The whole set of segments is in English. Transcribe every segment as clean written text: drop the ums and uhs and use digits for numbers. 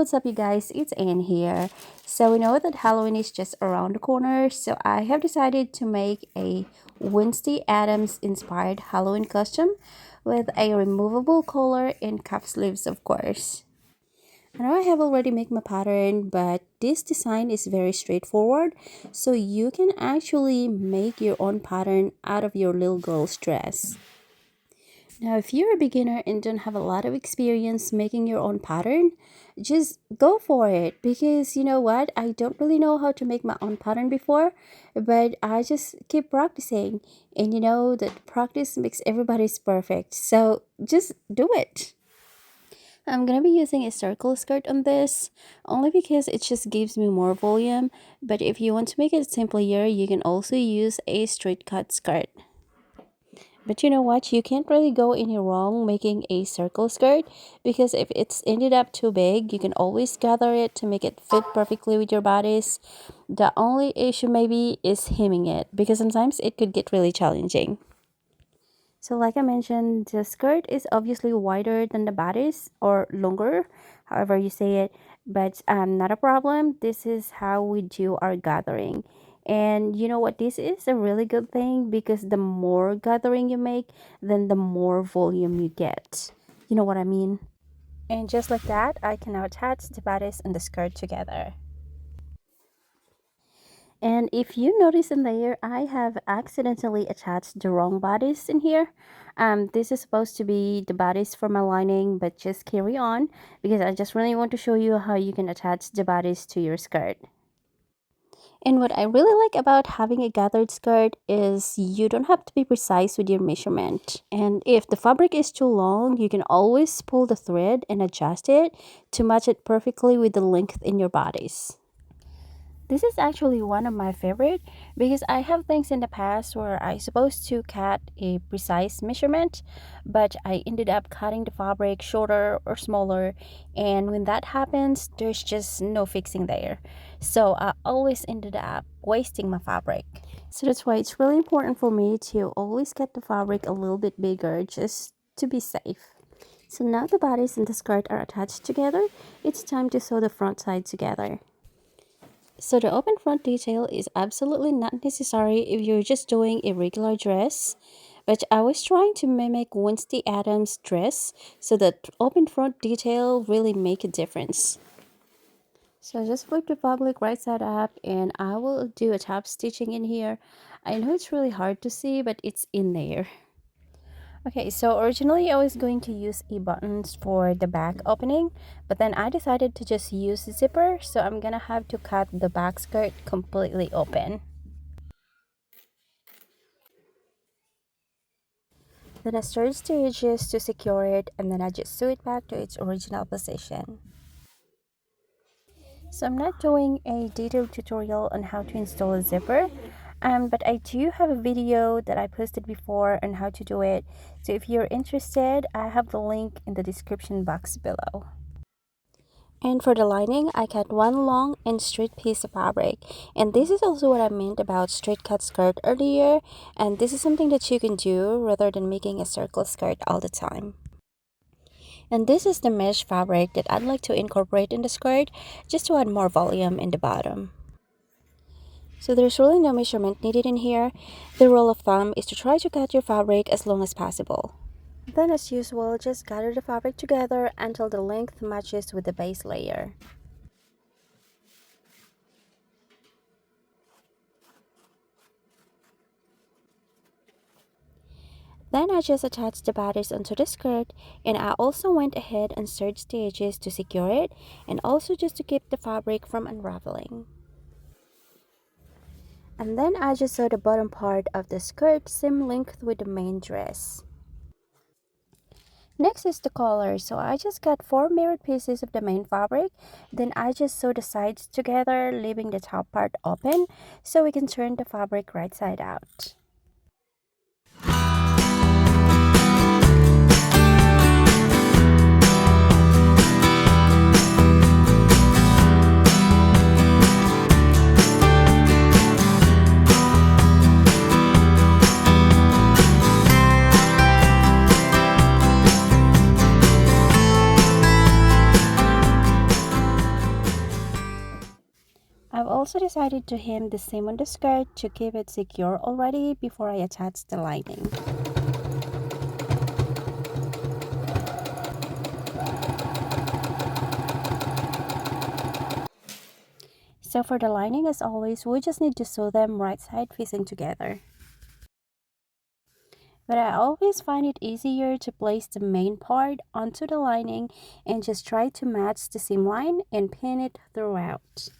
what's up, you guys? It's Anne here. So we know that Halloween is just around the corner, so I have decided to make a Wednesday Addams-inspired Halloween costume with a removable collar and cuff sleeves, of course. I know I have already made my pattern, but this design is very straightforward, so you can actually make your own pattern out of your little girl's dress. Now, if you're a beginner and don't have a lot of experience making your own pattern, just go for it, because you know what? I don't really know how to make my own pattern before, but I just keep practicing. And you know that practice makes everybody's perfect. So just do it. I'm gonna be using a circle skirt on this only because it just gives me more volume. But if you want to make it simpler, you can also use a straight cut skirt. But you know what? You can't really go any wrong making a circle skirt, because if it's ended up too big, you can always gather it to make it fit perfectly with your bodice. The only issue maybe is hemming it, because sometimes it could get really challenging. So like I mentioned, the skirt is obviously wider than the bodice, or longer, however you say it, but not a problem. This is how we do our gathering. And you know what? This is a really good thing, because the more gathering you make, then the more volume you get. You know what I mean? And just like that, I can now attach the bodice and the skirt together. And if you notice in there, I have accidentally attached the wrong bodice in here. This is supposed to be the bodice for my lining, but just carry on, because I just really want to show you how you can attach the bodice to your skirt. And what I really like about having a gathered skirt is you don't have to be precise with your measurement. And if the fabric is too long, you can always pull the thread and adjust it to match it perfectly with the length in your bodice. This is actually one of my favorite, because I have things in the past where I supposed to cut a precise measurement, but I ended up cutting the fabric shorter or smaller, and when that happens, there's just no fixing there. So I always ended up wasting my fabric. So that's why it's really important for me to always cut the fabric a little bit bigger, just to be safe. So now the bodice and the skirt are attached together, it's time to sew the front side together. So the open front detail is absolutely not necessary if you're just doing a regular dress, but I was trying to mimic Wednesday Addams' dress, so that open front detail really make a difference. So just flip the fabric right side up, and I will do a top stitching in here. I know it's really hard to see, but it's in there. Okay, so originally I was going to use e-buttons for the back opening, but then I decided to just use a zipper, so I'm gonna have to cut the back skirt completely open. Then I serged the edges to secure it, and then I just sew it back to its original position. So I'm not doing a detailed tutorial on how to install a zipper, but I do have a video that I posted before on how to do it. So if you're interested, I have the link in the description box below. And for the lining, I cut one long and straight piece of fabric. And this is also what I meant about straight cut skirt earlier. And this is something that you can do rather than making a circle skirt all the time. And this is the mesh fabric that I'd like to incorporate in the skirt, just to add more volume in the bottom. So there's really no measurement needed in here. The rule of thumb is to try to cut your fabric as long as possible. Then as usual, just gather the fabric together until the length matches with the base layer. Then I just attached the bodice onto the skirt, and I also went ahead and serged the edges to secure it, and also just to keep the fabric from unraveling. And then I just sewed the bottom part of the skirt same length with the main dress. Next is the collar, so I just got 4 mirrored pieces of the main fabric, then I just sewed the sides together, leaving the top part open, so we can turn the fabric right side out. also decided to hem the seam on the skirt to keep it secure already before I attach the lining. So for the lining, as always, we just need to sew them right side facing together. But I always find it easier to place the main part onto the lining and just try to match the seam line and pin it throughout.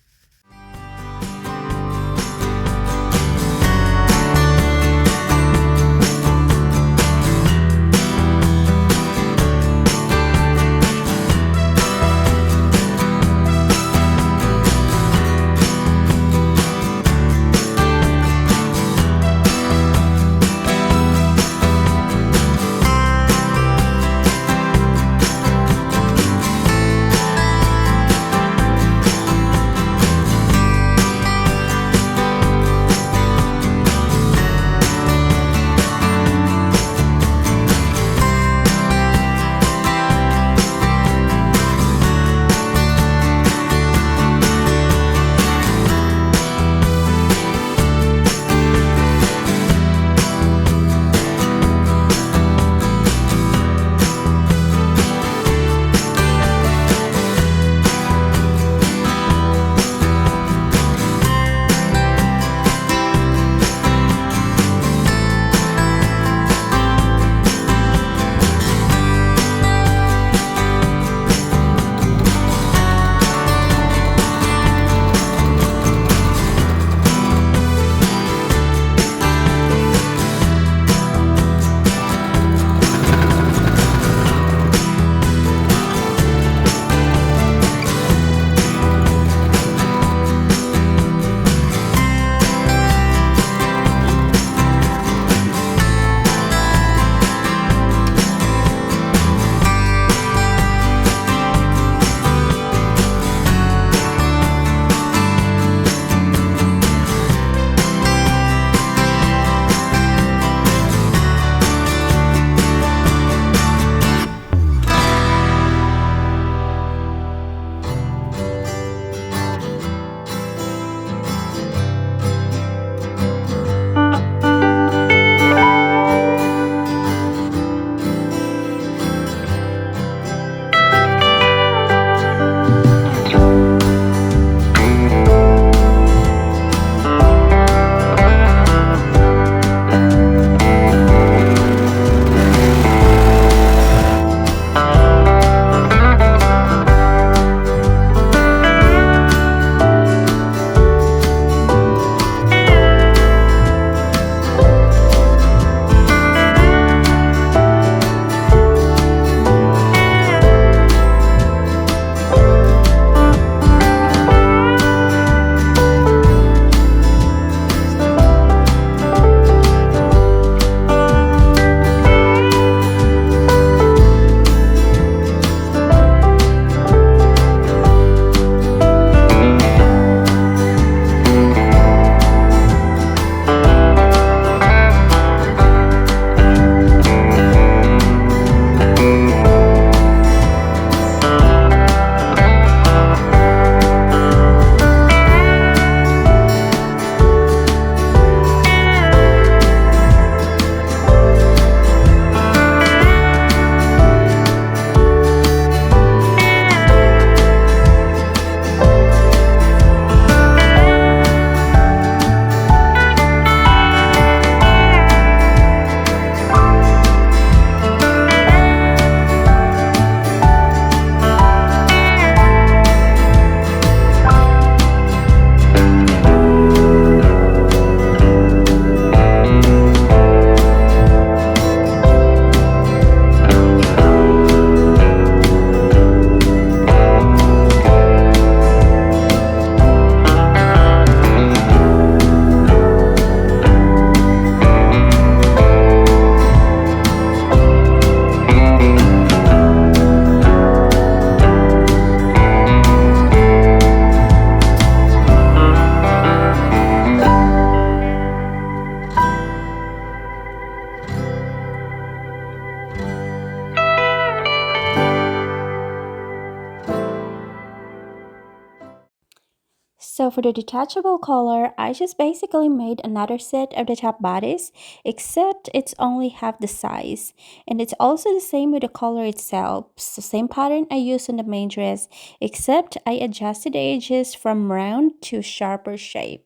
So for the detachable collar, I just basically made another set of the top bodice, except it's only half the size. And it's also the same with the collar itself. So same pattern I used on the main dress, except I adjusted the edges from round to sharper shape.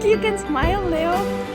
You can smile, Leo.